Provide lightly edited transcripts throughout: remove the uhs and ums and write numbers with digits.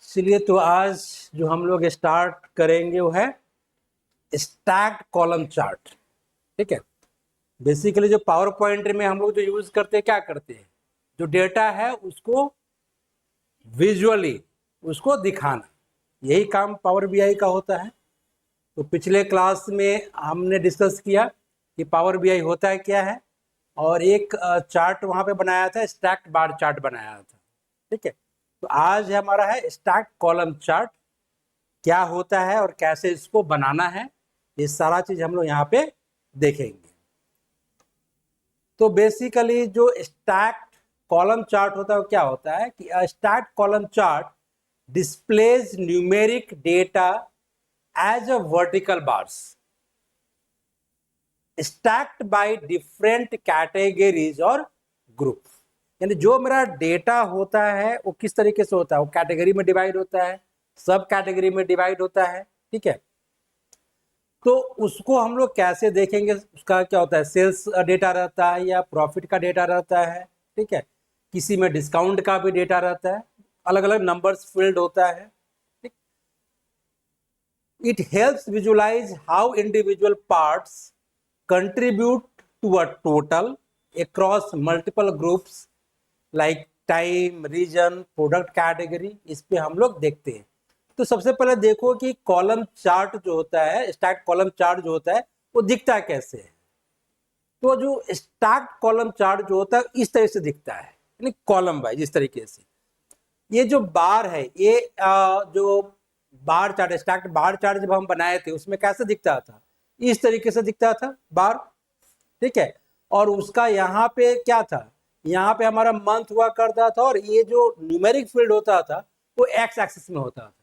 चलिए तो आज जो हम लोग स्टार्ट करेंगे वो है स्टैक्ड कॉलम चार्ट। ठीक है, बेसिकली जो पावर पॉइंट में हम लोग जो यूज करते हैं, क्या करते हैं, जो डेटा है उसको विजुअली उसको दिखाना, यही काम पावर बीआई का होता है। तो पिछले क्लास में हमने डिस्कस किया कि पावर बीआई होता है क्या है, और एक चार्ट वहां पे बनाया था, स्टैक्ड बार चार्ट बनाया था। ठीक है, तो आज हमारा है स्टैक्ड कॉलम चार्ट, क्या होता है और कैसे इसको बनाना है, ये सारा चीज हम लोग यहाँ पे देखेंगे। तो बेसिकली जो स्टैक्ड कॉलम चार्ट होता है वो क्या होता है कि stacked column chart displays numeric data as a vertical bars stacked by different categories और ग्रुप। यानी जो मेरा डेटा होता है वो किस तरीके से होता है, वो कैटेगरी में डिवाइड होता है, सब कैटेगरी में डिवाइड होता है। ठीक है, तो उसको हम लोग कैसे देखेंगे, उसका क्या होता है, सेल्स डेटा रहता है या प्रॉफिट का डेटा रहता है। ठीक है, किसी में डिस्काउंट का भी डेटा रहता है, अलग अलग नंबर्स फील्ड होता है। It helps visualize how individual parts contribute to a total across multiple groups like time, region, product category। इस पे हम लोग देखते हैं। तो सबसे पहले देखो कि कॉलम चार्ट जो होता है, स्टैक्ड कॉलम चार्ट जो होता है वो दिखता है कैसे है। तो जो स्टैक्ड कॉलम चार्ट जो होता है इस तरह से दिखता है, यानी कॉलम वाइज इस तरीके से। ये जो बार है, ये जो bar chart, stacked bar chart जब हम बनाए थे उसमें कैसे दिखता था, इस तरीके से दिखता था बार। ठीक है, और उसका यहाँ पे क्या था, यहाँ पे हमारा मंथ हुआ करता था, और ये जो न्यूमेरिक फील्ड होता था वो एक्स एक्सिस में होता था।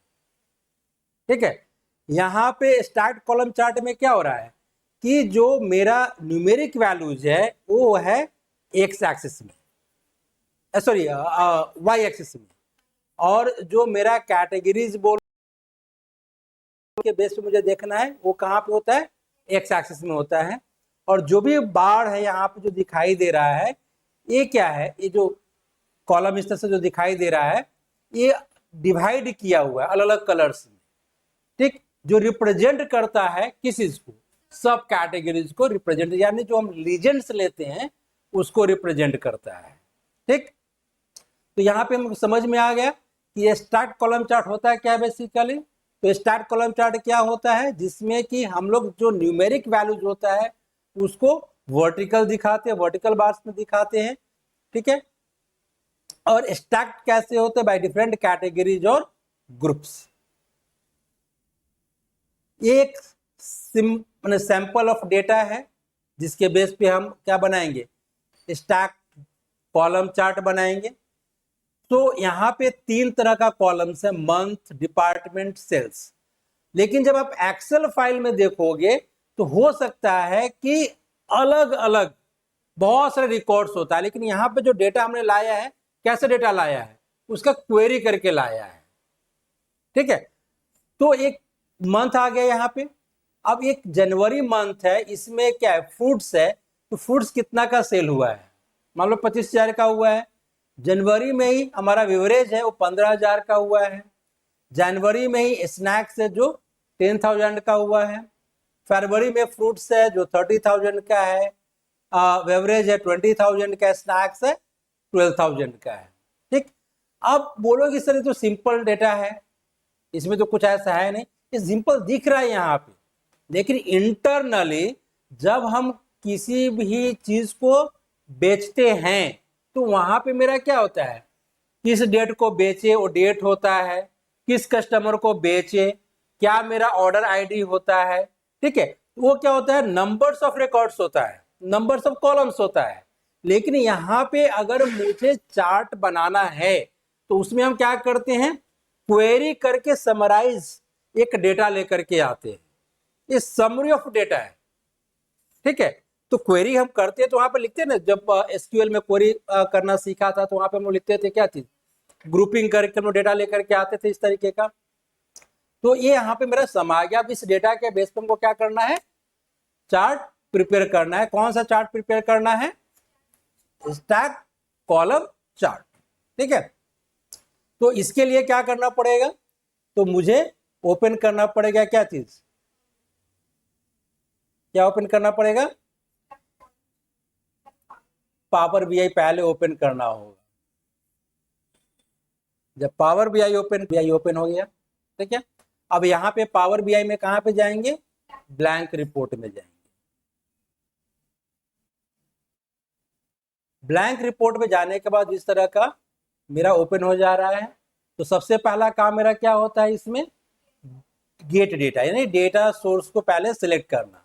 ठीक है, यहाँ पे स्टैक्ड कॉलम चार्ट में क्या हो रहा है कि जो मेरा न्यूमेरिक वैल्यूज है वो है एक्स एक्सिस में, सॉरी वाई एक्सिस में, और जो मेरा कैटेगरीज बोल के बेस पे मुझे देखना है वो कहाँ पे होता है, एक्स एक्सिस में होता है। और जो भी बार है यहाँ पे जो दिखाई दे रहा है ये क्या है, ये जो कॉलम इस तरह से जो दिखाई दे रहा है ये डिवाइड किया हुआ है अलग अलग कलर्स में। ठीक, जो रिप्रेजेंट करता है किस चीज को, सब कैटेगरीज को रिप्रेजेंट, यानी जो हम लीजेंड्स लेते हैं उसको रिप्रेजेंट करता है। ठीक, तो यहाँ पे हमको समझ में आ गया कि ये स्टैक्ड कॉलम चार्ट होता है क्या बेसिकली। तो स्टैक्ड कॉलम चार्ट क्या होता है, जिसमें कि हम लोग जो न्यूमेरिक वैल्यूज होता है उसको वर्टिकल दिखाते हैं, वर्टिकल बार्स में दिखाते हैं। ठीक है, और स्टैक्ड कैसे होते हैं, बाय डिफरेंट कैटेगरीज और ग्रुप्स। ये एक सैंपल ऑफ डेटा है जिसके बेस पे हम क्या बनाएंगे, स्टैक्ड कॉलम चार्ट बनाएंगे। तो यहाँ पे 3 तरह का कॉलम्स है, मंथ, डिपार्टमेंट, सेल्स। लेकिन जब आप एक्सेल फाइल में देखोगे तो हो सकता है कि अलग अलग बहुत सारे रिकॉर्ड्स होता है, लेकिन यहाँ पे जो डेटा हमने लाया है, कैसे डेटा लाया है, उसका क्वेरी करके लाया है। ठीक है, तो एक मंथ आ गया यहाँ पे। अब एक जनवरी मंथ है, इसमें क्या है, फ्रूट्स है, तो फ्रूट्स कितना का सेल हुआ है, मान लो 25,000 का हुआ है। जनवरी में ही हमारा बिवरेज है वो 15,000 का हुआ है। जनवरी में ही स्नैक्स है जो 10,000 का हुआ है। फरवरी में फ्रूट्स है जो 30,000 का है, बेवरेज है 20,000 का, स्नैक्स है 12,000 का है। ठीक, अब बोलोगे सर ये तो सिंपल डेटा है, इसमें तो कुछ ऐसा है नहीं, ये सिंपल दिख रहा है यहाँ पे, लेकिन इंटरनली जब हम किसी भी चीज को बेचते हैं तो वहां पे मेरा क्या होता है, किस डेट को बेचे वो डेट होता है, किस कस्टमर को बेचे, क्या मेरा ऑर्डर आईडी होता है। ठीक है, वो क्या होता है, नंबर्स ऑफ रिकॉर्ड्स होता है, नंबर्स ऑफ कॉलम्स होता है। लेकिन यहाँ पे अगर मुझे चार्ट बनाना है तो उसमें हम क्या करते हैं, क्वेरी करके समराइज एक डेटा लेकर के आते हैं, ये समरी ऑफ डेटा है। ठीक है, तो क्वेरी हम करते हैं तो वहां पे लिखते हैं ना, जब एसक्यूएल में क्वेरी करना सीखा था तो वहां पे हम लोग लिखते थे क्या चीज, ग्रुपिंग करके हम डेटा लेकर के आते थे इस तरीके का। तो ये यहाँ पे मेरा सम आ गया। अब इस डेटा के बेस पे हमको क्या करना है, चार्ट प्रिपेयर करना है। कौन सा चार्ट प्रिपेयर करना है, स्टैक कॉलम चार्ट। ठीक है, तो इसके लिए क्या करना पड़ेगा, तो मुझे ओपन करना पड़ेगा क्या चीज, क्या ओपन करना पड़ेगा, पावर बीआई पहले ओपन करना होगा। जब पावर बीआई ओपन हो गया, ठीक है, अब यहाँ पे पावर बीआई में कहाँ पे जाएंगे, ब्लैंक रिपोर्ट में जाएंगे। ब्लैंक रिपोर्ट में जाने के बाद इस तरह का मेरा ओपन हो जा रहा है। तो सबसे पहला काम मेरा क्या होता है इसमें, गेट डेटा, यानी डेटा सोर्स को पहले सिलेक्ट करना।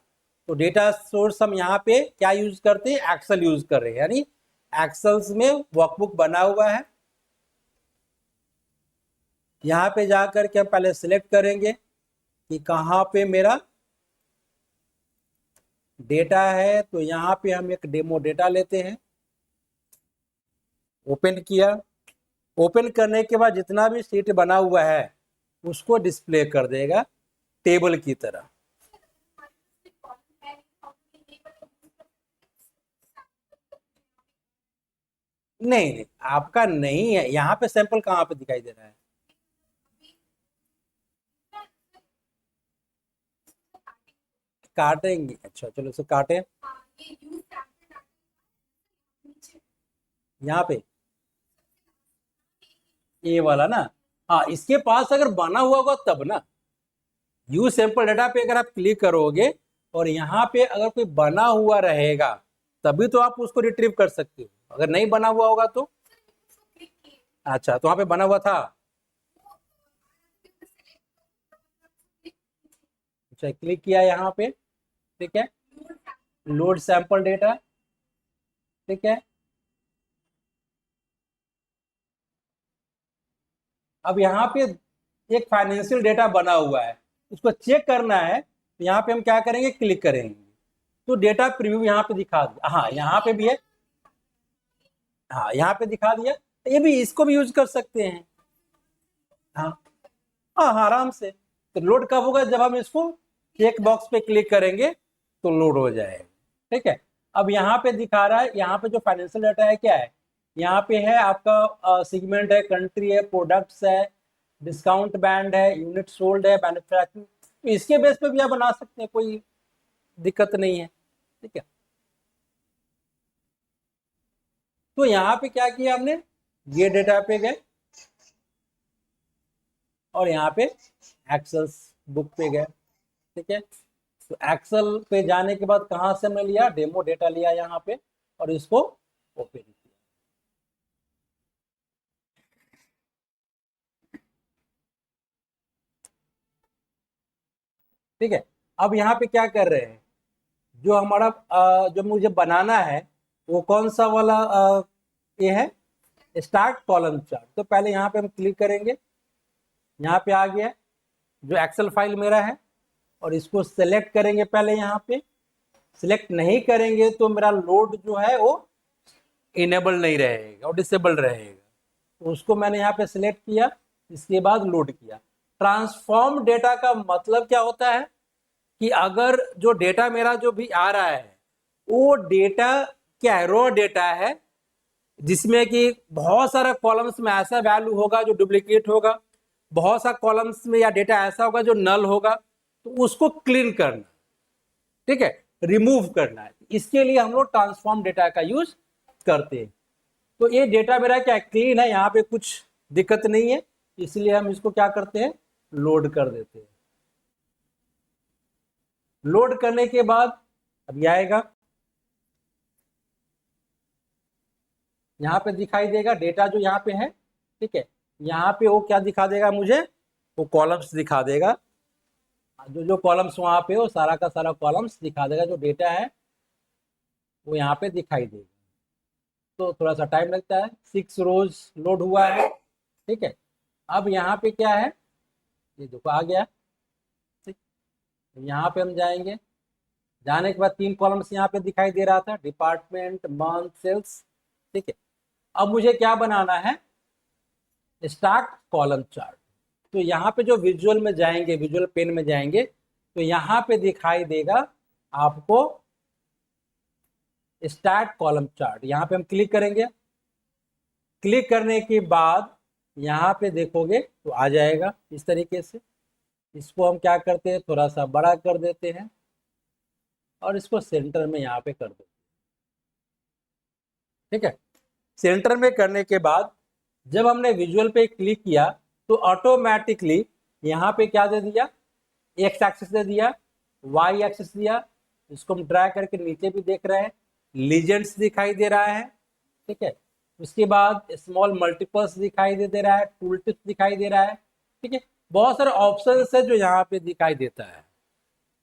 तो डेटा सोर्स हम यहाँ पे क्या यूज करते हैं, एक्सेल यूज कर रहे हैं, यानी एक्सेल्स में वर्कबुक बना हुआ है। यहाँ पे जाकर के हम पहले सिलेक्ट करेंगे कि कहाँ पे मेरा डेटा है। तो यहाँ पे हम एक डेमो डेटा लेते हैं, ओपन किया। ओपन करने के बाद जितना भी शीट बना हुआ है उसको डिस्प्ले कर देगा टेबल की तरह। नहीं नहीं, आपका नहीं है, यहाँ पे सैंपल कहाँ पे दिखाई दे रहा है, काटेंगे, अच्छा चलो इसे काटे, यहाँ पे ये वाला ना, हाँ इसके पास अगर बना हुआ होगा तब ना, यू सैंपल डाटा पे अगर आप क्लिक करोगे और यहाँ पे अगर कोई बना हुआ रहेगा तभी तो आप उसको रिट्रीव कर सकते हो, अगर नहीं बना हुआ होगा तो। अच्छा, तो वहां पे बना हुआ था, अच्छा क्लिक किया यहाँ पे, ठीक है, लोड सैंपल डेटा, ठीक है। अब यहाँ पे एक फाइनेंशियल डेटा बना हुआ है, उसको चेक करना है, तो यहाँ पे हम क्या करेंगे, क्लिक करेंगे, तो डेटा प्रीव्यू यहाँ पे दिखा दिया, हाँ यहाँ पे भी है, हाँ यहाँ पे दिखा दिया। ये भी, इसको भी यूज कर सकते हैं, हाँ हाँ हाँ आराम से। तो लोड कब होगा, जब हम इसको चेक बॉक्स पे क्लिक करेंगे तो लोड हो जाएगा, ठीक है। अब यहाँ पे दिखा रहा है, यहाँ पे जो फाइनेंशियल डाटा है क्या है, यहाँ पे है आपका सेगमेंट है, कंट्री है, प्रोडक्ट्स है, डिस्काउंट बैंड है, यूनिट सोल्ड है, मैन्युफैक्चरिंग, तो इसके बेस पे भी आप बना सकते हैं, कोई दिक्कत नहीं है, ठीक है। तो यहाँ पे क्या किया हमने, ये डेटा पे गए और यहाँ पे एक्सेल बुक पे गए, ठीक है। तो एक्सेल पे जाने के बाद कहाँ से हमने लिया, डेमो डेटा लिया यहाँ पे और इसको ओपन किया, ठीक है। अब यहाँ पे क्या कर रहे हैं, जो हमारा जो मुझे बनाना है वो कौन सा वाला ये है, स्टार्ट कॉलम चार्ट। तो पहले यहाँ पे हम क्लिक करेंगे, यहाँ पे आ गया जो एक्सेल फाइल मेरा है, और इसको सेलेक्ट करेंगे पहले, यहाँ पे सिलेक्ट नहीं करेंगे तो मेरा लोड जो है वो इनेबल नहीं रहेगा और डिसेबल रहेगा। तो उसको मैंने यहाँ पे सिलेक्ट किया, इसके बाद लोड किया। ट्रांसफॉर्म डेटा का मतलब क्या होता है कि अगर जो डेटा मेरा जो भी आ रहा है वो डेटा क्या है, रॉ डेटा है, जिसमें कि बहुत सारा कॉलम्स में ऐसा वैल्यू होगा जो डुप्लीकेट होगा, बहुत सा कॉलम्स में या डेटा ऐसा होगा जो नल होगा, तो उसको क्लीन करना, ठीक है, रिमूव करना है। इसके लिए हम लोग ट्रांसफॉर्म डेटा का यूज करते हैं। तो ये डेटा मेरा क्या क्लीन है, यहाँ पे कुछ दिक्कत नहीं है, इसलिए हम इसको क्या करते हैं, लोड कर देते हैं। लोड करने के बाद अभी आएगा, यहाँ पे दिखाई देगा डेटा जो यहाँ पे है, ठीक है। यहाँ पे वो क्या दिखा देगा मुझे, वो कॉलम्स दिखा देगा, जो जो कॉलम्स वहाँ पे वो सारा का सारा कॉलम्स दिखा देगा, जो डेटा है वो यहाँ पे दिखाई देगा। तो थोड़ा सा टाइम लगता है, 6 रोज लोड हुआ है, ठीक है। अब यहाँ पे क्या है, ये देखो आ गया, ठीक। यहाँ पे हम जाएंगे, जाने के बाद 3 कॉलम्स यहाँ पे दिखाई दे रहा था, डिपार्टमेंट, मंथ, सेल्स, ठीक है। अब मुझे क्या बनाना है, स्टार्ट कॉलम चार्ट। तो यहाँ पे जो विजुअल में जाएंगे, विजुअल पेन में जाएंगे, तो यहाँ पे दिखाई देगा आपको स्टार्ट कॉलम चार्ट। यहाँ पे हम क्लिक करेंगे, क्लिक करने के बाद यहाँ पे देखोगे तो आ जाएगा इस तरीके से। इसको हम क्या करते हैं, थोड़ा सा बड़ा कर देते हैं और इसको सेंटर में यहाँ पे कर देते हैं। ठीक है, सेंटर में करने के बाद जब हमने विजुअल पे क्लिक किया तो ऑटोमेटिकली यहाँ पे क्या दे दिया, एक्स एक्सिस दे दिया, वाई एक्सिस दिया। इसको हम ड्रैग करके नीचे भी देख रहे हैं, लीजेंड्स दिखाई दे रहा है। ठीक है, उसके बाद स्मॉल मल्टीपल्स दिखाई दे रहा है, टूल टिप्स दिखाई दे रहा है। ठीक है, बहुत सारे ऑप्शंस है जो यहाँ पे दिखाई देता है।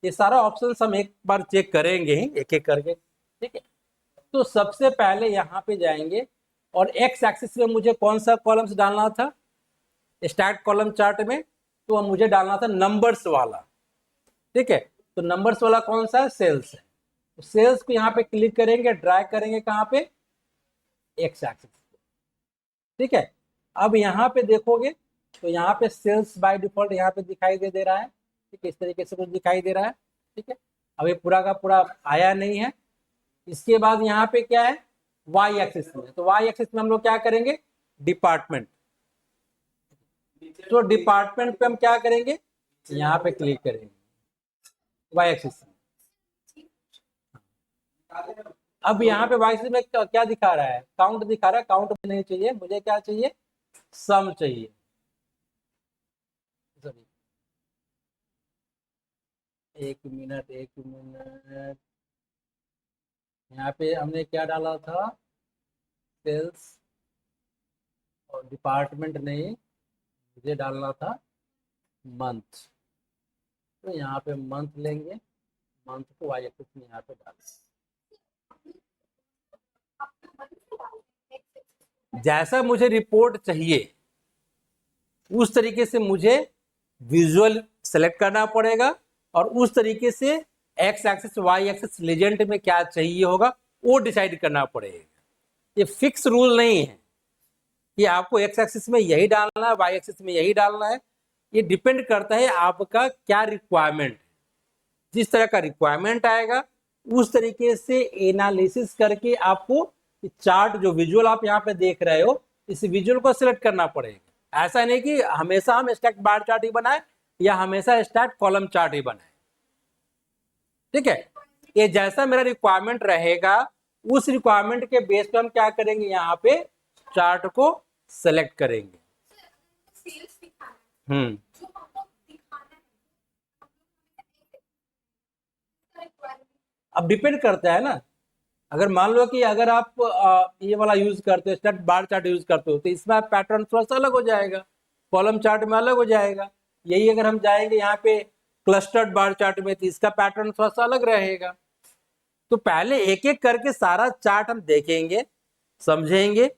ये सारा ऑप्शंस हम एक बार चेक करेंगे ही एक एक करके। ठीक है, तो सबसे पहले यहाँ पे जाएंगे और एक्स एक्सिस में मुझे कौन सा कॉलम्स डालना था स्टैक कॉलम चार्ट में, तो मुझे डालना था नंबर्स वाला। ठीक है, तो नंबर्स वाला कौन सा है, सेल्स है। तो सेल्स को यहाँ पे क्लिक करेंगे, ड्रैग करेंगे कहाँ पे, एक्स एक्सिस। ठीक है, अब यहाँ पे देखोगे तो यहाँ पे सेल्स बाय डिफॉल्ट यहाँ पे दिखाई दे रहा है। ठीक है, इस तरीके से कुछ दिखाई दे रहा है। ठीक है, अब ये पूरा का पूरा आया नहीं है। इसके बाद यहाँ पे क्या है, वाई एक्सिस में, तो वाई एक्सिस में हम लोग क्या करेंगे, डिपार्टमेंट। तो डिपार्टमेंट पे हम क्या करेंगे, यहाँ पे क्लिक करेंगे वाई एक्सिस में। अब यहाँ पे वाई एक्सिस में क्या दिखा रहा है, काउंट दिखा रहा है। काउंट नहीं चाहिए मुझे, क्या चाहिए, सम चाहिए। एक मिनट यहाँ पे हमने क्या डाला था, सेल्स, और डिपार्टमेंट नहीं, मुझे डालना था मंथ। तो यहाँ पे मंथ लेंगे, मंथ को वाई एक्सिस में यहाँ पे डालेंगे। जैसा मुझे रिपोर्ट चाहिए उस तरीके से मुझे विजुअल सेलेक्ट करना पड़ेगा और उस तरीके से X axis Y axis legend में क्या चाहिए होगा वो डिसाइड करना पड़ेगा। ये फिक्स रूल नहीं है कि आपको एक्स एक्सिस में यही डालना है, वाई एक्सिस में यही डालना है। ये डिपेंड करता है आपका क्या रिक्वायरमेंट है। जिस तरह का रिक्वायरमेंट आएगा उस तरीके से एनालिसिस करके आपको चार्ट जो विजुअल आप यहाँ पे देख रहे हो इस विजुअल को सिलेक्ट करना पड़ेगा। ऐसा नहीं कि हमेशा हम स्टैक बार चार्ट ही बनाए या हमेशा स्टैक कॉलम चार्ट ही बनाए। ठीक है, ये जैसा मेरा रिक्वायरमेंट रहेगा उस रिक्वायरमेंट के बेस पे हम क्या करेंगे, यहाँ पे चार्ट को सेलेक्ट करेंगे। अब डिपेंड करता है ना, अगर मान लो कि अगर आप ये वाला यूज करते हो, स्टैक बार चार्ट यूज करते हो, तो इसमें आप पैटर्न थोड़ा सा अलग हो जाएगा, कॉलम चार्ट में अलग हो जाएगा। यही अगर हम जाएंगे यहाँ पे क्लस्टर्ड बार चार्ट में तो इसका पैटर्न थोड़ा सा अलग रहेगा। तो पहले एक एक करके सारा चार्ट हम देखेंगे, समझेंगे,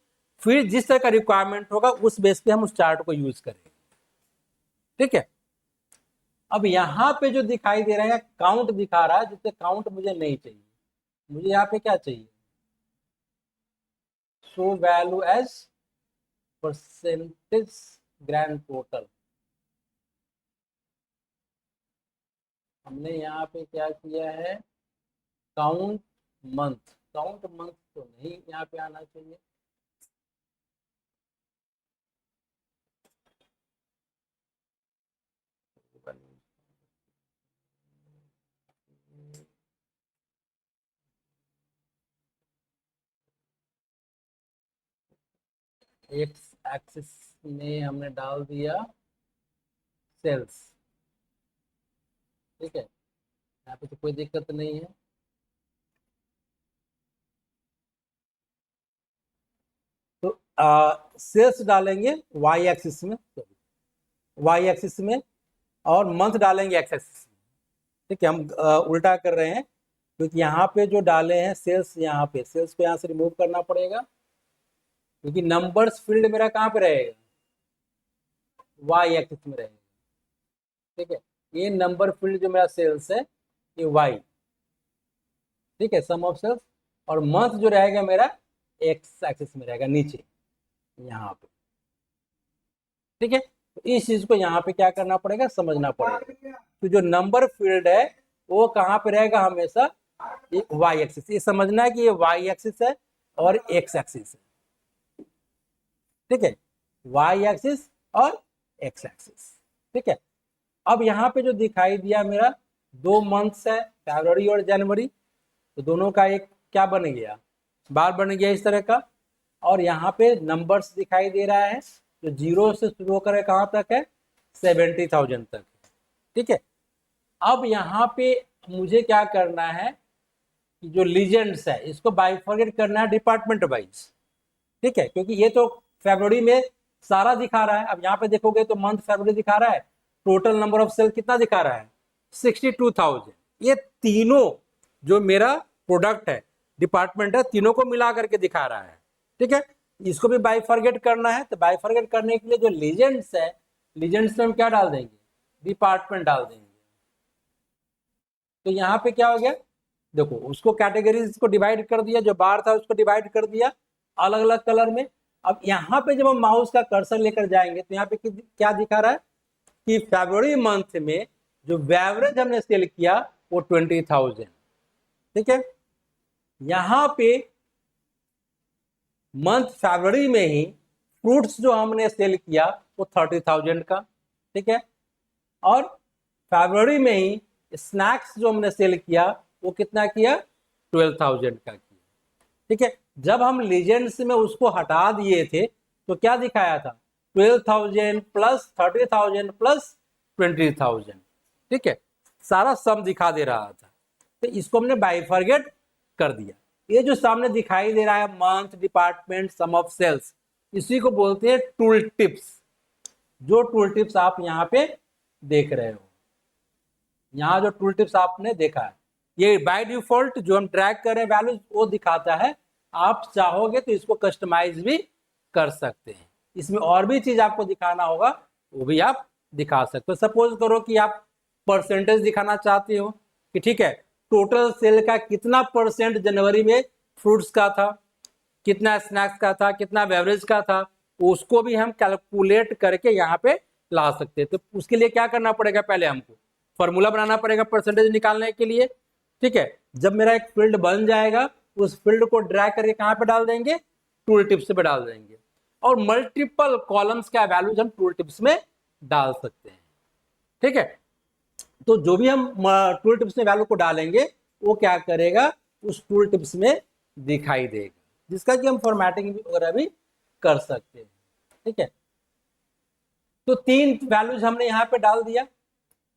फिर जिस तरह का रिक्वायरमेंट होगा उस बेस पे हम उस चार्ट को यूज करेंगे। ठीक है, अब यहाँ पे जो दिखाई दे रहा है काउंट दिखा रहा है, जिससे काउंट मुझे नहीं चाहिए। मुझे यहाँ पे क्या चाहिए, show value as percentage grand total. हमने यहाँ पे क्या किया है, काउंट मंथ। काउंट मंथ तो नहीं यहाँ पे आना चाहिए। एक्स एक्सिस में हमने डाल दिया सेल्स। ठीक है, यहाँ पे तो कोई दिक्कत नहीं है। तो सेल्स डालेंगे वाई एक्सिस में, वाई एक्सिस में, और मंथ डालेंगे एक्स एक्सिस में। ठीक है, हम उल्टा कर रहे हैं क्योंकि यहाँ पे जो डाले हैं सेल्स, यहाँ पे सेल्स को यहाँ से रिमूव करना पड़ेगा क्योंकि नंबर्स फील्ड मेरा कहाँ पे रहेगा, वाई एक्सिस में रहेगा। ठीक है, ये नंबर फील्ड जो मेरा सेल्स है ये वाई। ठीक है, सम ऑफ सेल्स, और मंथ जो रहेगा मेरा एक्स एक्सिस में रहेगा नीचे यहाँ पे। ठीक है, तो इस चीज को यहाँ पे क्या करना पड़ेगा, समझना पड़ेगा। तो जो नंबर फील्ड है वो कहाँ पे रहेगा, हमेशा ये वाई एक्सिस। ये समझना है कि ये वाई एक्सिस है और एक्स एक्सिस है। ठीक है, वाई एक्सिस और एक्स एक्सिस। ठीक है, अब यहाँ पे जो दिखाई दिया मेरा 2 मंथ्स है, फरवरी और जनवरी, तो दोनों का एक क्या बन गया, बार बन गया इस तरह का। और यहाँ पे नंबर्स दिखाई दे रहा है जो 0 से शुरू होकर कहाँ तक है, 70,000 तक। ठीक है, अब यहाँ पे मुझे क्या करना है कि जो लीजेंड्स है इसको बाइफरकेट करना है डिपार्टमेंट वाइज। ठीक है, क्योंकि ये तो फरवरी में सारा दिखा रहा है। अब यहाँ पे देखोगे तो मंथ फरवरी दिखा रहा है, टोटल नंबर ऑफ सेल कितना दिखा रहा है, 62,000। ये तीनों जो मेरा प्रोडक्ट है, डिपार्टमेंट है, तीनों को मिला करके दिखा रहा है। ठीक है, इसको भी बाइफरकेट करना है, तो बाइफरकेट करने के लिए जो लीजेंड्स है, लीजेंड्स में हम क्या डाल देंगे, डिपार्टमेंट डाल देंगे। तो यहाँ पे क्या हो गया, देखो उसको कैटेगरीज को डिवाइड कर दिया, जो बार था उसको डिवाइड कर दिया अलग अलग कलर में। अब यहाँ पे जब हम माउस का कर्सर लेकर जाएंगे तो यहाँ पे क्या दिखा रहा है कि फरवरी मंथ में जो एवरेज हमने सेल किया वो 20,000। ठीक है, यहाँ पे मंथ फरवरी में ही फ्रूट्स जो हमने सेल किया वो 30,000 का। ठीक है, और फरवरी में ही स्नैक्स जो हमने सेल किया वो कितना किया, 12,000 का किया। ठीक है, जब हम लीजेंड्स में उसको हटा दिए थे तो क्या दिखाया था, 12,000 प्लस 30,000 प्लस 20,000। ठीक है, सारा सम दिखा दे रहा था, तो इसको हमने बाइफरकेट कर दिया। ये जो सामने दिखाई दे रहा है month, department, sum of sales, इसी को बोलते हैं टूल टिप्स। जो टूल टिप्स आप यहाँ पे देख रहे हो, यहाँ जो टूल टिप्स आपने देखा है, ये बाय डिफॉल्ट जो हम ट्रैक कर रहे हैं वैल्यूज वो दिखाता है। आप चाहोगे तो इसको कस्टमाइज भी कर सकते हैं, इसमें और भी चीज आपको दिखाना होगा वो भी आप दिखा सकते हो। सपोज करो कि आप परसेंटेज दिखाना चाहते हो कि ठीक है, टोटल सेल का कितना परसेंट जनवरी में फ्रूट्स का था, कितना स्नैक्स का था, कितना बेवरेज का था, उसको भी हम कैलकुलेट करके यहाँ पे ला सकते हैं। तो उसके लिए क्या करना पड़ेगा, पहले हमको फॉर्मूला बनाना पड़ेगा परसेंटेज निकालने के लिए। ठीक है, जब मेरा एक फील्ड बन जाएगा उस फील्ड को ड्रैग करके कहाँ पे डाल देंगे, टूल टिप्स पे डाल देंगे, और मल्टीपल कॉलम्स का वैल्यूज हम टूल टिप्स में डाल सकते हैं। ठीक है, तो जो भी हम टूल टिप्स में वैल्यू को डालेंगे वो क्या करेगा, उस टूल टिप्स में दिखाई देगा, जिसका कि हम फॉर्मेटिंग वगैरह भी कर सकते हैं। ठीक है, तो 3 वैल्यूज हमने यहाँ पे डाल दिया,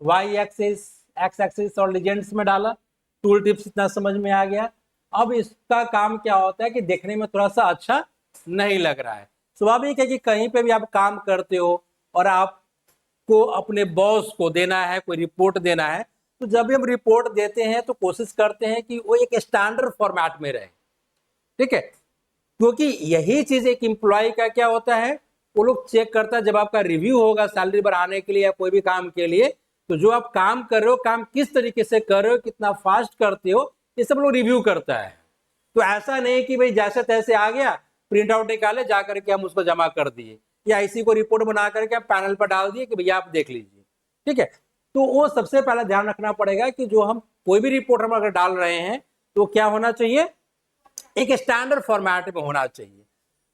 वाई एक्सिस, एक्स एक्सिस और लीजेंड्स में डाला। टूल टिप्स इतना समझ में आ गया। अब इसका काम क्या होता है कि देखने में थोड़ा सा अच्छा नहीं लग रहा है। स्वाभाविक है कि कहीं पे भी आप काम करते हो और आपको अपने बॉस को देना है, कोई रिपोर्ट देना है, तो जब भी हम रिपोर्ट देते हैं तो कोशिश करते हैं कि वो एक स्टैंडर्ड फॉर्मेट में रहे। ठीक है, क्योंकि यही चीज एक एम्प्लॉय का क्या होता है, वो लोग चेक करता है जब आपका रिव्यू होगा सैलरी बढ़ाने के लिए या कोई भी काम के लिए, तो जो आप काम कर रहे हो, काम किस तरीके से कर रहे हो, कितना फास्ट करते हो, ये सब लोग रिव्यू करता है। तो ऐसा नहीं कि भाई जैसे तैसे आ गया, प्रिंट आउट निकाले, जा करके हम उसको जमा कर दिए, या इसी को रिपोर्ट बना करके हम पैनल पर डाल दिए कि भैया आप देख लीजिए। ठीक है, तो वो सबसे पहले ध्यान रखना पड़ेगा कि जो हम कोई भी रिपोर्ट हम अगर डाल रहे हैं तो क्या होना चाहिए, एक स्टैंडर्ड फॉर्मेट में होना चाहिए।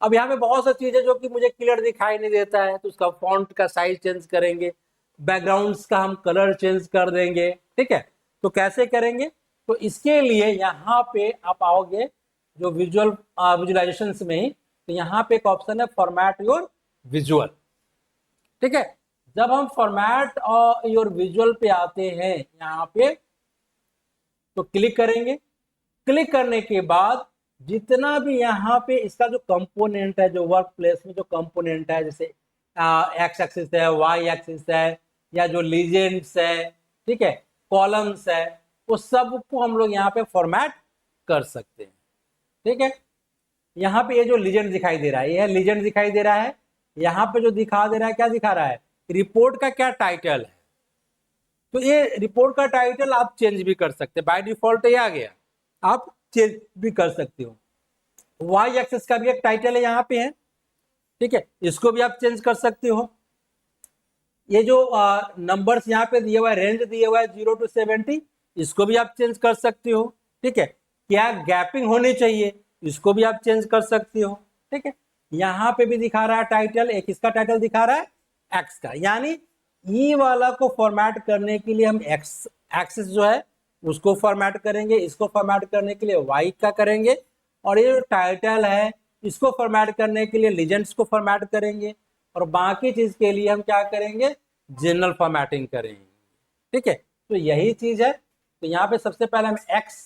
अब यहाँ पे बहुत सी चीजें जो कि मुझे क्लियर दिखाई नहीं देता है, तो उसका फॉन्ट का साइज चेंज करेंगे, बैकग्राउंड्स का हम कलर चेंज कर देंगे। ठीक है, तो कैसे करेंगे, तो इसके लिए यहाँ पे आप आओगे जो विजुअलाइजेशंस में ही, तो यहाँ पे एक ऑप्शन है फॉर्मेट योर विजुअल। ठीक है, जब हम फॉर्मेट और योर विजुअल पे आते हैं यहाँ पे, तो क्लिक करेंगे। क्लिक करने के बाद जितना भी यहाँ पे इसका जो कंपोनेंट है, जो वर्क प्लेस में जो कंपोनेंट है, जैसे एक्स एक्सिस है, वाई एक्सिस है, या जो लीजेंड्स है, ठीक है, कॉलम्स है, वो सब को हम लोग यहाँ पे फॉर्मेट कर सकते हैं। ठीक है, यहाँ पे ये जो लीजेंड दिखाई दे रहा है, यह लीजेंड दिखाई दे रहा है। यहाँ पे जो दिखा दे रहा है, क्या दिखा रहा है, रिपोर्ट का क्या टाइटल है। तो ये रिपोर्ट का टाइटल आप चेंज भी कर सकते हैं, बाय डिफॉल्ट ये आ गया, आप चेंज भी कर सकते हो। वाई एक्सिस का भी एक टाइटल है यहाँ पे है, ठीक है, इसको भी आप चेंज कर सकते हो। ये जो नंबर्स यहाँ पे दिए हुआ है, रेंज दिए हुआ है 0 to 70, इसको भी आप चेंज कर सकते हो। ठीक है, क्या गैपिंग होनी चाहिए, इसको भी आप चेंज कर सकते हो। ठीक है, यहाँ पे भी दिखा रहा है टाइटल, एक इसका टाइटल दिखा रहा है एक्स का, यानी ई वाला को फॉर्मेट करने के लिए हम एक्स एक्सिस जो है उसको फॉर्मेट करेंगे, इसको फॉर्मेट करने के लिए वाई का करेंगे, और ये जो टाइटल है इसको फॉर्मेट करने के लिए लीजेंड्स को फॉर्मेट करेंगे, और बाकी चीज के लिए हम क्या करेंगे, जनरल फॉर्मेटिंग करेंगे। ठीक है, तो यही चीज है। तो यहाँ पे सबसे पहले हम एक्स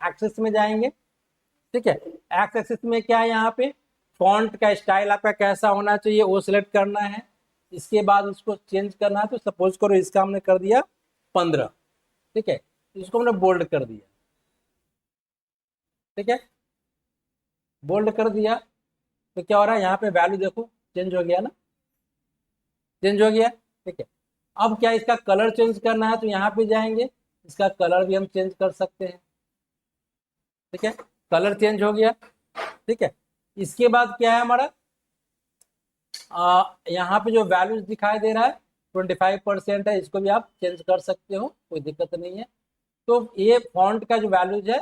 एक्सिस में जाएंगे। ठीक है, एक्स एक्सिस में क्या है, यहाँ पे फॉन्ट का स्टाइल आपका कैसा होना चाहिए वो सिलेक्ट करना है। इसके बाद उसको चेंज करना है, तो सपोज करो इसका हमने कर दिया 15। ठीक है, इसको हमने बोल्ड कर दिया। ठीक है, बोल्ड कर दिया तो क्या हो रहा है, यहाँ पे वैल्यू देखो चेंज हो गया ना, चेंज हो गया। ठीक है, अब क्या इसका कलर चेंज करना है, तो यहाँ पे जाएंगे, इसका कलर भी हम चेंज कर सकते हैं। ठीक है, कलर चेंज हो गया। ठीक है, इसके बाद क्या है हमारा, यहाँ पे जो वैल्यूज दिखाई दे रहा है 25% है, इसको भी आप चेंज कर सकते हो, कोई दिक्कत नहीं है। तो ये फॉन्ट का जो वैल्यूज है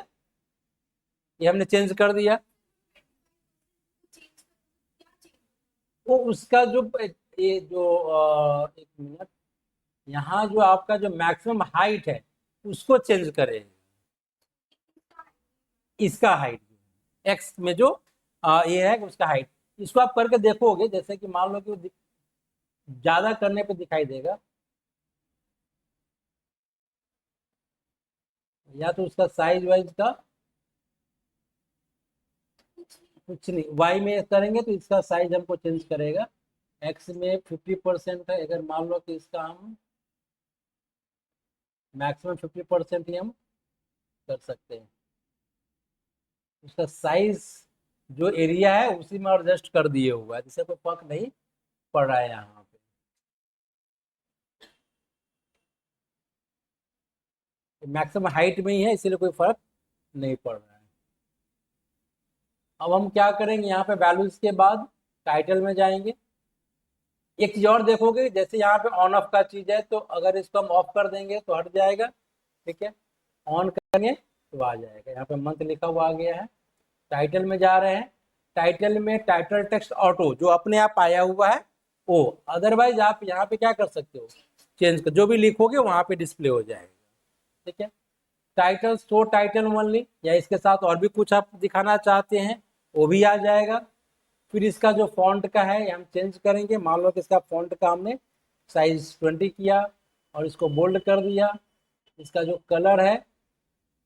ये हमने चेंज कर दिया। वो उसका जो ये जो एक मिनट, यहाँ जो आपका जो मैक्सिमम हाइट है उसको चेंज करें, इसका हाइट एक्स में जो ये है उसका हाइट, इसको आप करके देखोगे, जैसे कि मान लो कि ज्यादा करने पे दिखाई देगा, या तो उसका साइज वाइज का कुछ नहीं, वाई में करेंगे तो इसका साइज हमको चेंज करेगा। एक्स में 50% है, अगर मान लो कि इसका हम मैक्सिमम 50% ही हम कर सकते हैं, उसका साइज जो एरिया है उसी में एडजस्ट कर दिए हुआ है, जिससे कोई फर्क नहीं पड़ रहा है यहाँ पे, मैक्सिमम हाइट में ही है इसीलिए कोई फर्क नहीं पड़ रहा है। अब हम क्या करेंगे, यहाँ पे वैल्यूज के बाद टाइटल में जाएंगे। एक चीज और देखोगे, जैसे यहाँ पे ऑन ऑफ का चीज है, तो अगर इसको हम ऑफ कर देंगे तो हट जाएगा। ठीक है, ऑन करेंगे तो आ जाएगा, यहाँ पे मंथ लिखा हुआ आ गया है। टाइटल में जा रहे हैं, टाइटल में टाइटल टेक्स्ट ऑटो जो अपने आप आया हुआ है वो, अदरवाइज आप यहाँ पे क्या कर सकते हो, चेंज कर, जो भी लिखोगे वहां पे डिस्प्ले हो जाएगा। ठीक है, टाइटल शो टाइटल ओनली, या इसके साथ और भी कुछ आप दिखाना चाहते हैं वो भी आ जाएगा। फिर इसका जो फॉन्ट का है ये हम चेंज करेंगे, मान लो कि इसका फॉन्ट का हमने साइज 20 किया और इसको बोल्ड कर दिया। इसका जो कलर है,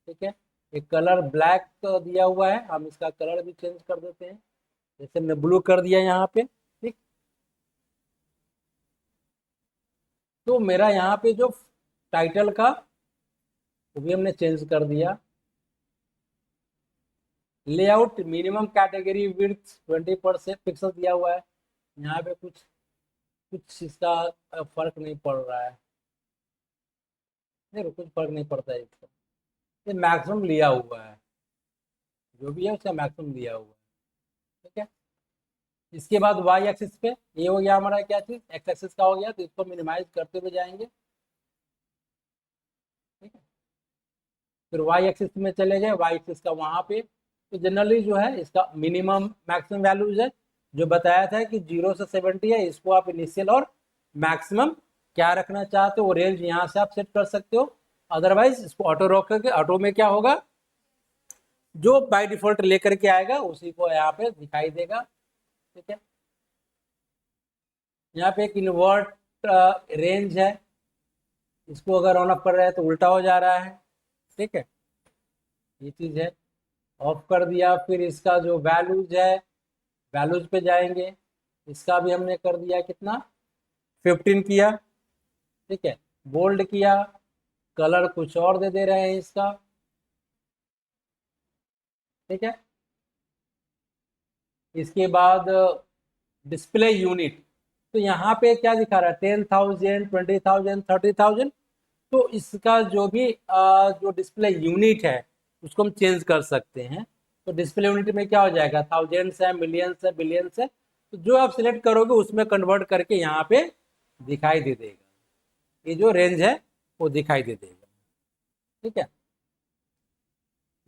ठीक है, ये कलर ब्लैक दिया हुआ है, हम इसका कलर भी चेंज कर देते हैं, जैसे हमने ब्लू कर दिया यहाँ पे। ठीक, तो मेरा यहाँ पे जो टाइटल का वो भी हमने चेंज कर दिया। Layout minimum category width 20% pixel दिया हुआ है, यहाँ पे कुछ कुछ इसका फर्क नहीं पड़ रहा है, नहीं कुछ फर्क नहीं पड़ता है इसका, ये मैक्सिमम लिया हुआ है, जो भी है उसका मैक्सिमम लिया हुआ है। ठीक है, इसके बाद वाई एक्सिस पे ये हो गया हमारा क्या चीज, एक्स एक्सिस का हो गया, तो इसको मिनिमाइज करते हुए जाएंगे। ठीक है, फिर वाई एक्सिस में चले गए, वाई एक्सिस का वहां पे तो जनरली जो है इसका मिनिमम मैक्सिमम वैल्यूज है, जो बताया था कि 0 से 70 है, इसको आप इनिशियल और मैक्सिमम क्या रखना चाहते हो वो रेंज यहाँ से आप सेट कर सकते हो। अदरवाइज इसको ऑटो रॉक करके, ऑटो में क्या होगा, जो बाय डिफॉल्ट लेकर के आएगा उसी को यहाँ पे दिखाई देगा। ठीक है, यहाँ पे एक इन्वर्ट रेंज है, इसको अगर ऑन ऑफ कर रहे हैं तो उल्टा हो जा रहा है। ठीक है, ये चीज है, ऑफ कर दिया। फिर इसका जो वैल्यूज है, वैल्यूज पे जाएंगे, इसका भी हमने कर दिया कितना, 15 किया। ठीक है, बोल्ड किया, कलर कुछ और दे रहे हैं इसका। ठीक है, इसके बाद डिस्प्ले यूनिट, तो यहाँ पे क्या दिखा रहा है, 10,000, 20,000, 30,000। तो इसका जो भी जो डिस्प्ले यूनिट है उसको हम चेंज कर सकते हैं। तो डिस्प्ले यूनिट में क्या हो जाएगा, थाउजेंड्स है, मिलियंस है, बिलियंस है, तो जो आप सिलेक्ट करोगे उसमें कन्वर्ट करके यहाँ पे दिखाई दे देगा, ये जो रेंज है वो दिखाई दे देगा। ठीक है,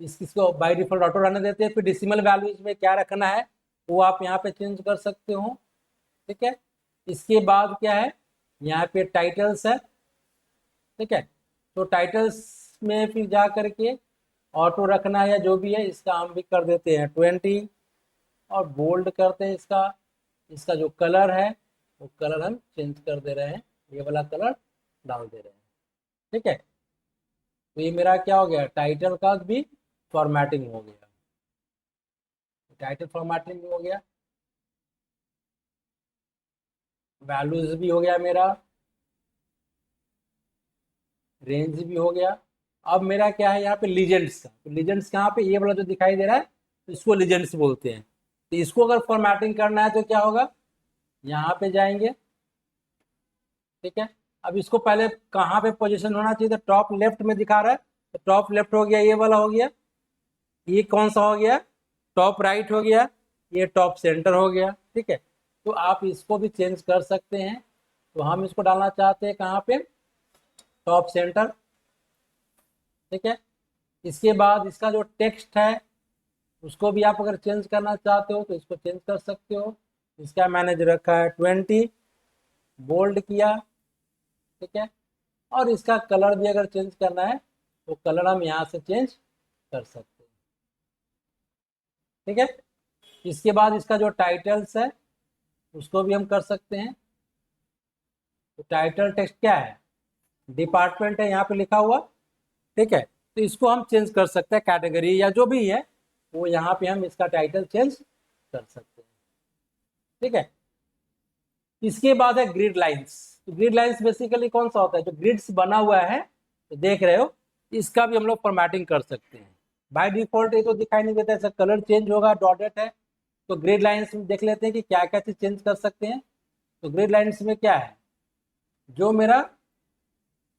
इसको बाय डिफॉल्ट ऑटो रहने देते हैं। फिर डेसिमल वैल्यूज में क्या रखना है, वो आप यहाँ पे चेंज कर सकते हो। ठीक है, इसके बाद क्या है, यहाँ पे टाइटल्स है। ठीक है, तो टाइटल्स में फिर जा करके ऑटो रखना है या जो भी है, इसका हम भी कर देते हैं 20 और बोल्ड करते हैं इसका। इसका जो कलर है वो कलर हम चेंज कर दे रहे हैं, ये वाला कलर डाल दे रहे हैं। ठीक है, तो ये मेरा क्या हो गया, टाइटल का भी फॉर्मेटिंग हो गया, टाइटल फॉर्मेटिंग भी हो गया, वैल्यूज भी हो गया मेरा, रेंज भी हो गया। अब मेरा क्या है यहाँ पे लीजेंड्स का, तो लीजेंड्स कहाँ पे, ये वाला जो दिखाई दे रहा है इसको लीजेंड्स बोलते हैं। तो इसको अगर फॉर्मेटिंग करना है तो क्या होगा, यहाँ पे जाएंगे। ठीक है, अब इसको पहले कहाँ पे पोजीशन होना चाहिए, तो टॉप लेफ्ट में दिखा रहा है, तो टॉप लेफ्ट हो गया, ये वाला हो गया। ये कौन सा हो गया, टॉप राइट हो गया, ये टॉप सेंटर हो गया। ठीक है, तो आप इसको भी चेंज कर सकते हैं। तो हम इसको डालना चाहते हैं कहाँ पे, टॉप सेंटर। ठीक है, इसके बाद इसका जो टेक्स्ट है उसको भी आप अगर चेंज करना चाहते हो तो इसको चेंज कर सकते हो। इसका मैंने जो रखा है 20, बोल्ड किया। ठीक है, और इसका कलर भी अगर चेंज करना है तो कलर हम यहाँ से चेंज कर सकते हैं। ठीक है, इसके बाद इसका जो टाइटल्स है उसको भी हम कर सकते हैं। तो टाइटल टेक्स्ट क्या है, डिपार्टमेंट है यहाँ पे लिखा हुआ। ठीक है, तो इसको हम चेंज कर सकते हैं, कैटेगरी या जो भी है वो यहाँ पे हम इसका टाइटल चेंज कर सकते हैं। ठीक है, इसके बाद है ग्रिड लाइंस। तो ग्रिड लाइंस बेसिकली कौन सा होता है, जो ग्रिड्स बना हुआ है तो देख रहे हो, इसका भी हम लोग फॉर्मेटिंग कर सकते हैं। बाय डिफॉल्ट ये तो दिखाई नहीं देता, ऐसा कलर चेंज होगा, डॉटेड है। तो ग्रिड लाइंस में देख लेते हैं कि क्या क्या चीज चेंज कर सकते हैं। तो ग्रिड लाइंस में क्या है, जो मेरा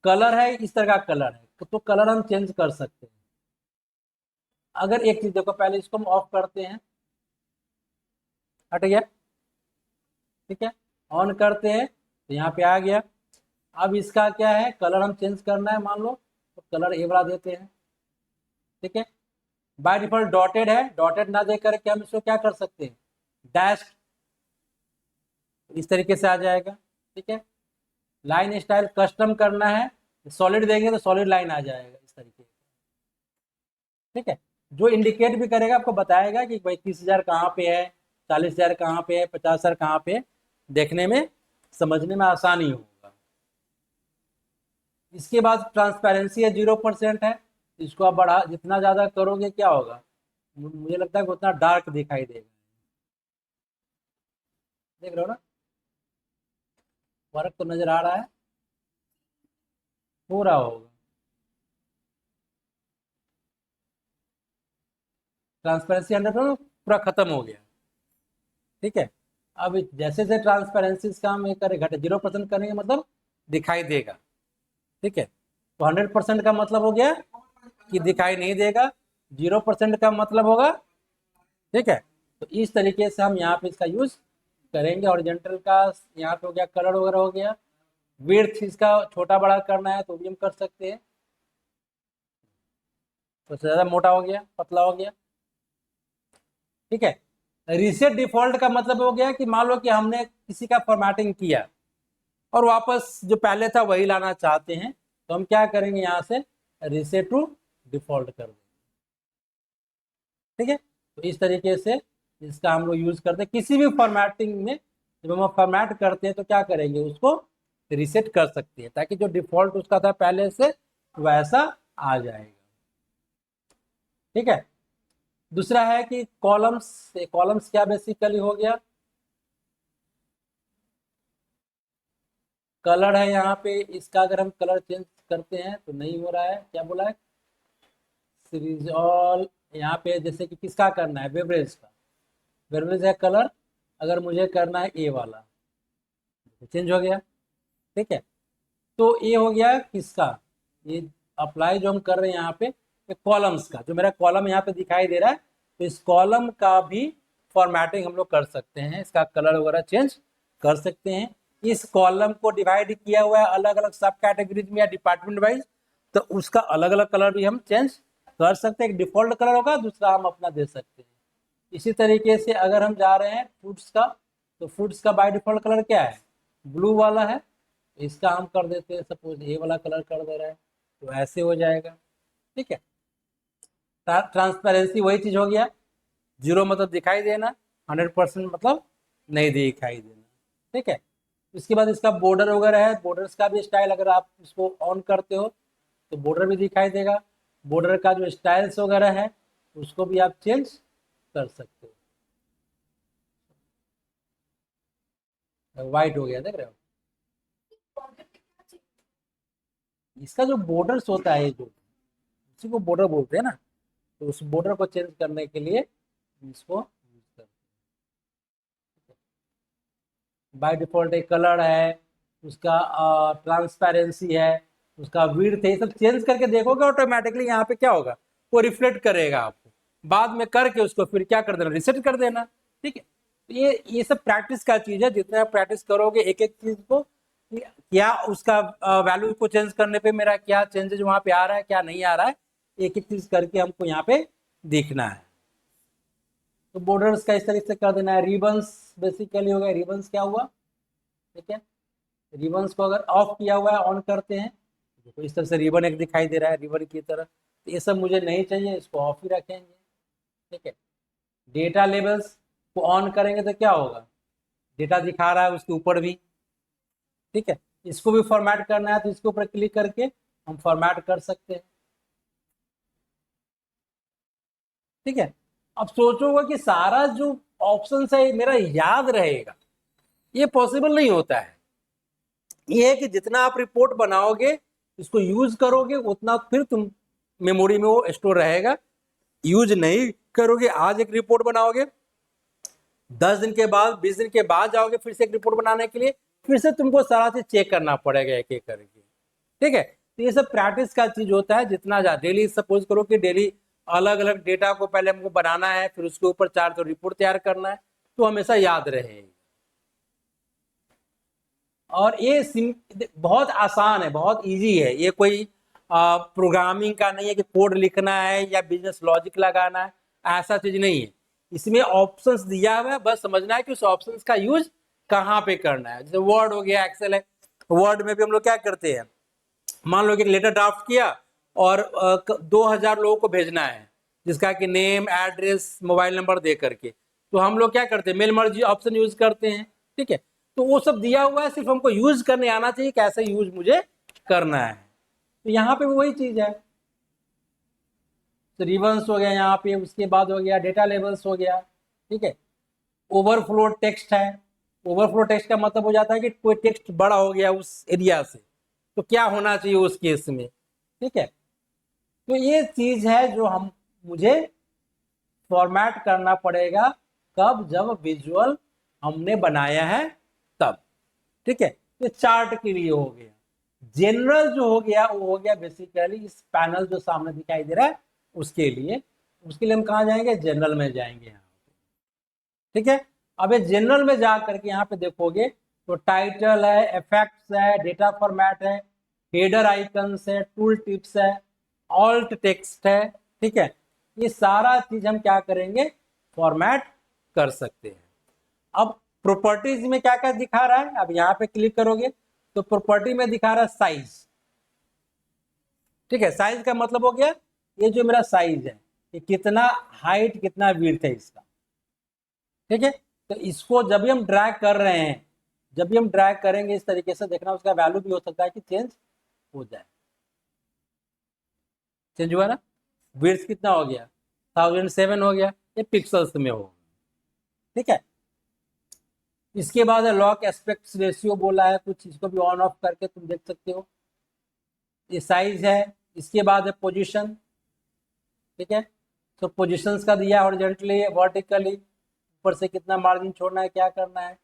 कलर है इस तरह का कलर है, तो कलर हम चेंज कर सकते हैं। अगर एक चीज देखो, पहले इसको हम ऑफ करते हैं, हट गया। ठीक है, ऑन करते हैं तो यहाँ पे आ गया। अब इसका क्या है, कलर हम चेंज करना है, मान लो तो कलर ये वाला देते हैं। ठीक है, बाय डिफॉल्ट डॉटेड है, डॉटेड ना दे करके हम इसको क्या कर सकते हैं, डैश, इस तरीके से आ जाएगा। ठीक है, लाइन स्टाइल कस्टम करना है, सॉलिड देंगे तो सॉलिड लाइन आ जाएगा इस तरीके से। ठीक है, जो इंडिकेट भी करेगा आपको बताएगा कि भाई 30,000 कहाँ पे है, 40,000 कहाँ पे है, 50,000 कहाँ पे है, देखने में समझने में आसानी होगा। इसके बाद ट्रांसपेरेंसी है 0% है, इसको आप बढ़ा जितना ज़्यादा करोगे क्या होगा, मुझे लगता है कि उतना डार्क दिखाई देगा। देख रहे हो ना, फर्क तो नजर आ रहा है, हो रहा होगा। ट्रांसपेरेंसी 100 पूरा खत्म हो गया। ठीक है, अब जैसे जैसे ट्रांसपेरेंसी का हम ये करें, घटे 0% करेंगे मतलब दिखाई देगा। ठीक है, तो 100% का मतलब हो गया कि दिखाई नहीं देगा, 0% का मतलब होगा। ठीक है, तो इस तरीके से हम यहाँ पे इसका यूज करेंगे। हॉरिजॉन्टल का यहाँ पे हो गया, कलर वगैरह हो गया। विड्थ इसका छोटा बड़ा करना है तो भी हम कर सकते हैं, तो ज़्यादा मोटा हो गया, पतला हो गया। ठीक है, रीसेट डिफॉल्ट का मतलब हो गया कि मान लो कि हमने किसी का फॉर्मेटिंग किया और वापस जो पहले था वही लाना चाहते हैं, तो हम क्या करेंगे, यहाँ से रीसेट टू डिफॉल्ट कर देंगे। ठीक है, तो इस तरीके से इसका हम लोग यूज करते हैं किसी भी फॉर्मेटिंग में। जब हम फॉर्मेट करते हैं तो क्या करेंगे, उसको रीसेट कर सकते हैं ताकि जो डिफॉल्ट उसका था पहले से वैसा आ जाएगा। ठीक है, दूसरा है कि कॉलम्स। कॉलम्स क्या बेसिकली हो गया, कलर है यहाँ पे, इसका अगर हम कलर चेंज करते हैं तो नहीं हो रहा है, क्या बोला है, सीरीज ऑल। यहाँ पे जैसे कि किसका करना है, बेवरेज का, बेवरेज है कलर, अगर मुझे करना है ए वाला, चेंज हो गया। ठीक है, तो ये हो गया किसका, ये अप्लाई जो हम कर रहे हैं यहाँ पे कॉलम्स का, जो मेरा कॉलम यहाँ पे दिखाई दे रहा है, तो इस कॉलम का भी फॉर्मेटिंग हम लोग कर सकते हैं, इसका कलर वगैरह चेंज कर सकते हैं। इस कॉलम को डिवाइड किया हुआ है अलग अलग सब कैटेगरीज में या डिपार्टमेंट वाइज, तो उसका अलग अलग कलर भी हम चेंज कर सकते हैं। एक डिफॉल्ट कलर होगा, दूसरा हम अपना दे सकते हैं। इसी तरीके से अगर हम जा रहे हैं फूड्स का, तो फूड्स का बाय डिफॉल्ट कलर क्या है, ब्लू वाला है। इसका हम कर देते हैं सपोज ये वाला कलर कर दे रहा है, तो ऐसे हो जाएगा। ठीक है, ट्रांसपेरेंसी वही चीज हो गया, 0 मतलब दिखाई देना, 100% मतलब नहीं दिखाई देना। ठीक है, इसके बाद इसका बॉर्डर वगैरह है, बॉर्डर्स का भी स्टाइल अगर आप इसको ऑन करते हो तो बॉर्डर भी दिखाई देगा। बॉर्डर का जो स्टाइल्स वगैरह है उसको भी आप चेंज कर सकते हो। वाइट हो गया, देख रहे हो। इसका जो बॉर्डर्स होता है, जो उसी को बॉर्डर बोलते हैं ना, तो उस बॉर्डर को चेंज करने के लिए इसको यूज करते हैं। बाय डिफॉल्ट एक कलर है, उसका ट्रांसपेरेंसी है, उसका विड्थ है, ये सब चेंज करके देखोगे ऑटोमेटिकली यहाँ पे क्या होगा, वो रिफ्लेक्ट करेगा आपको। बाद में करके उसको फिर क्या कर देना, रिसेट कर देना। ठीक है, ये सब प्रैक्टिस का चीज है, जितना आप प्रैक्टिस करोगे एक एक चीज को, क्या उसका वैल्यू को चेंज करने पे मेरा क्या चेंजेस वहां पे आ रहा है, क्या नहीं आ रहा है, एक एक चीज करके हमको यहाँ पे देखना है। तो बॉर्डर्स का इस तरीके से कर देना है। रिबन्स बेसिकली हो गया, रिबन्स क्या हुआ, ठीक है, रिबन्स को अगर ऑफ किया हुआ है ऑन करते हैं, देखो इस तरह से रिबन एक दिखाई दे रहा है रिबन की तरह, तो ये सब मुझे नहीं चाहिए, इसको ऑफ ही रखेंगे। ठीक है, डेटा लेबल्स को ऑन करेंगे तो क्या होगा, डेटा दिखा रहा है उसके ऊपर भी। ठीक है, इसको भी फॉर्मेट करना है तो इसके ऊपर क्लिक करके हम फॉर्मेट कर सकते हैं। ठीक है, अब सोचोगे कि सारा जो ऑप्शन है मेरा याद रहेगा, ये पॉसिबल नहीं होता है। ये है कि जितना आप रिपोर्ट बनाओगे, इसको यूज करोगे, उतना फिर तुम मेमोरी में वो स्टोर रहेगा। यूज नहीं करोगे, आज एक रिपोर्ट बनाओगे, 10 दिन के बाद 20 दिन के बाद जाओगे फिर से एक रिपोर्ट बनाने के लिए, फिर से तुमको सारा चीज चेक करना पड़ेगा एक एक करके। ठीक है, तो ये सब प्रैक्टिस का चीज होता है। जितना डेली सपोज करो कि डेली अलग अलग डेटा को पहले हमको बनाना है, फिर उसके ऊपर 4 तो रिपोर्ट तैयार करना है, तो हमेशा याद रहे। और ये बहुत आसान है, बहुत इजी है, ये कोई प्रोग्रामिंग का नहीं है कि कोड लिखना है या बिजनेस लॉजिक लगाना है, ऐसा चीज नहीं है। इसमें ऑप्शंस दिया हुआ है, बस समझना है कि उस ऑप्शंस का यूज कहाँ पे करना है। जैसे वर्ड हो गया, एक्सेल है, वर्ड में भी हम लोग क्या करते हैं, मान लो कि लेटर ड्राफ्ट किया और 2000 लोगों को भेजना है, जिसका कि नेम एड्रेस मोबाइल नंबर दे करके, तो हम लोग क्या करते हैं, मेल मर्ज ऑप्शन यूज करते हैं। ठीक है, तो वो सब दिया हुआ है, सिर्फ हमको यूज करने आना चाहिए, कैसे यूज मुझे करना है। तो यहाँ पे वही चीज है। तो रिबन्स हो गया यहाँ पे, उसके बाद हो गया डेटा लेबल्स हो गया। ठीक है, ओवरफ्लो टेक्स्ट है। ओवरफ्लो टेक्स्ट का मतलब हो जाता है कि कोई टेक्स्ट बड़ा हो गया उस एरिया से, तो क्या होना चाहिए उस केस में। ठीक है, तो ये चीज है जो हम मुझे फॉर्मेट करना पड़ेगा, कब, जब विजुअल हमने बनाया है तब। ठीक है, तो चार्ट के लिए हो गया। जनरल जो हो गया वो हो गया बेसिकली इस पैनल जो सामने दिखाई दे रहा है उसके लिए। उसके लिए हम कहा जाएंगे, जनरल में जाएंगे यहाँ पे। ठीक है, अब ये जनरल में जा करके यहाँ पे देखोगे तो टाइटल है, इफेक्ट्स है, डेटा फॉर्मेट है, हेडर आइकन्स है, टूल टिप्स है, ऑल्ट टेक्स्ट है। ठीक है, ये सारा चीज हम क्या करेंगे, फॉर्मेट कर सकते हैं। अब प्रॉपर्टीज में क्या क्या दिखा रहा है, अब यहाँ पे क्लिक करोगे तो प्रॉपर्टी में दिखा रहा है साइज। ठीक है, साइज का मतलब हो गया ये जो मेरा साइज है, ये कितना हाइट कितना विड्थ है इसका। ठीक है, तो इसको जब भी हम ड्रैग कर रहे हैं, जब भी हम ड्रैग करेंगे इस तरीके से, देखना उसका वैल्यू भी हो सकता है कि चेंज हो जाए। चेंज हुआ ना, विड्थ कितना हो गया, 1007 हो गया, ये पिक्सल्स में होगा। ठीक है, इसके बाद लॉक एस्पेक्ट रेशियो बोला है कुछ, इसको भी ऑन ऑफ करके तुम देख सकते हो। ये साइज है, इसके बाद है पोजीशन। ठीक है, तो पोजीशंस का दिया हॉरिजॉन्टली वर्टिकली, ऊपर से कितना मार्जिन छोड़ना है, क्या करना है,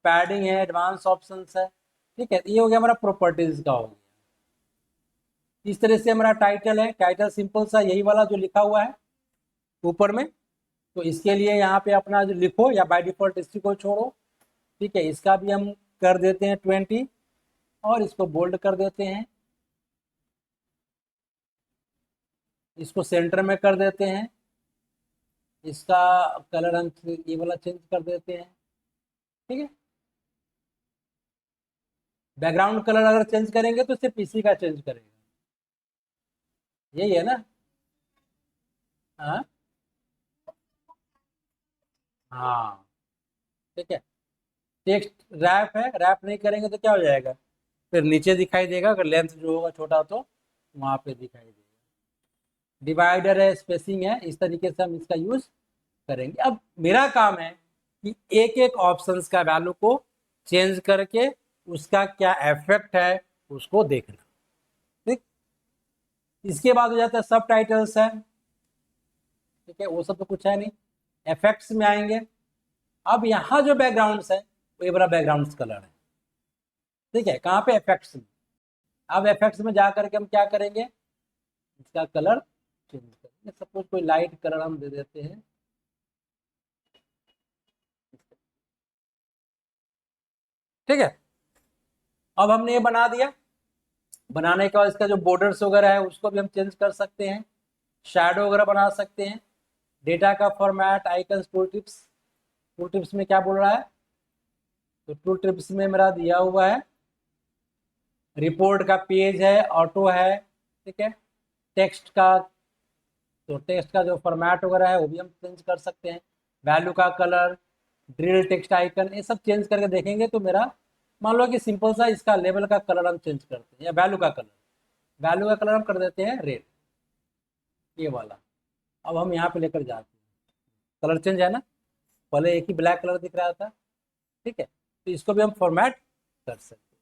पैडिंग है, एडवांस ऑप्शंस है। ठीक है, ये हो गया हमारा प्रॉपर्टीज का हो गया। इस तरह से हमारा टाइटल है, टाइटल सिंपल सा यही वाला जो लिखा हुआ है ऊपर में, तो इसके लिए यहाँ पे अपना जो लिखो या बाय डिफॉल्ट इसी को छोड़ो। ठीक है, इसका भी हम कर देते हैं 20 और इसको बोल्ड कर देते हैं, इसको सेंटर में कर देते हैं। इसका कलर हम ये वाला चेंज कर देते हैं, ठीक है। बैकग्राउंड कलर अगर चेंज करेंगे तो सिर्फ इसी का चेंज करेगा, यही है ना। हाँ हाँ, ठीक है। टेक्स्ट रैप है, रैप नहीं करेंगे तो क्या हो जाएगा, फिर नीचे दिखाई देगा, अगर लेंथ जो होगा छोटा तो वहाँ पे दिखाई देगा। डिवाइडर है, स्पेसिंग है, इस तरीके से हम इसका यूज करेंगे। अब मेरा काम है कि एक एक ऑप्शंस का वैल्यू को चेंज करके उसका क्या इफेक्ट है उसको देखना, ठीक। इसके बाद हो जाता है सब टाइटल्स है, ठीक है, वो सब तो कुछ है नहीं। इफेक्ट्स में आएंगे, अब यहाँ जो बैकग्राउंड्स है वो ये बड़ा बैकग्राउंड कलर है, ठीक है। कहाँ पे, इफेक्ट्स में। अब इफेक्ट्स में जा करके हम क्या करेंगे, इसका कलर चेंज करेंगे। सपोज कोई लाइट कलर हम दे देते हैं, ठीक है। अब हमने ये बना दिया, बनाने के बाद इसका जो बॉर्डर्स वगैरह है उसको भी हम चेंज कर सकते हैं, शैडो वगैरह बना सकते हैं। डेटा का format, icons, tool tips. Tool tips में क्या बोल रहा है, तो टूल टिप्स में मेरा दिया हुआ है रिपोर्ट का पेज है, ऑटो है, ठीक है। टेक्स्ट का, तो टेक्स्ट का जो फॉर्मेट वगैरह है वो भी हम चेंज कर सकते हैं। वैल्यू का कलर, ड्रिल टेक्स्ट आइकन, ये सब चेंज करके देखेंगे तो मेरा, मान लो कि सिंपल सा इसका लेवल का कलर हम चेंज करते हैं, या वैल्यू का कलर, वैल्यू का कलर हम कर देते हैं रेड, ये वाला। अब हम यहाँ पे लेकर जाते हैं, कलर चेंज है ना, पहले एक ही ब्लैक कलर दिख रहा था, ठीक है। तो इसको भी हम फॉर्मेट कर सकते हैं,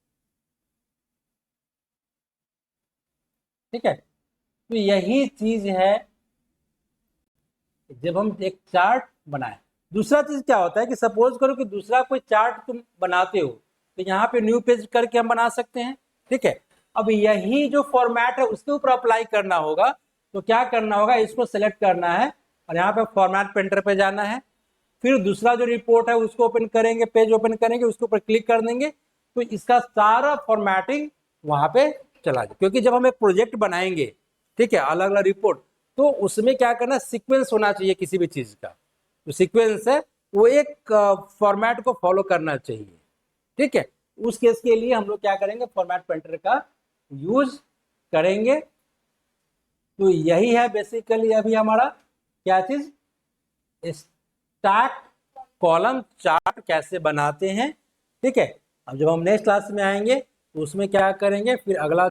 ठीक है। तो यही चीज है जब हम एक चार्ट बनाए। दूसरा चीज क्या होता है कि सपोज करो कि दूसरा कोई चार्ट तुम बनाते हो, तो यहाँ पे न्यू पेज करके हम बना सकते हैं, ठीक है। अब यही जो फॉर्मेट है उसके ऊपर अप्लाई करना होगा, तो क्या करना होगा, इसको सेलेक्ट करना है और यहाँ पे फॉर्मेट पेंटर पे जाना है। फिर दूसरा जो रिपोर्ट है उसको ओपन करेंगे, पेज ओपन करेंगे, उसके ऊपर क्लिक कर देंगे, तो इसका सारा फॉर्मेटिंग वहां पे चला जाए। क्योंकि जब हम एक प्रोजेक्ट बनाएंगे, ठीक है, अलग अलग रिपोर्ट, तो उसमें क्या करना, सीक्वेंस होना चाहिए किसी भी चीज का। जो सीक्वेंस है वो एक फॉर्मेट को फॉलो करना चाहिए, ठीक है। उस केस के लिए हम लोग क्या करेंगे, फॉर्मेट पेंटर का यूज करेंगे। तो यही है बेसिकली अभी हमारा क्या चीज, स्टैक कॉलम चार्ट कैसे बनाते हैं, ठीक है। अब जब हम नेक्स्ट क्लास में आएंगे तो उसमें क्या करेंगे, फिर अगला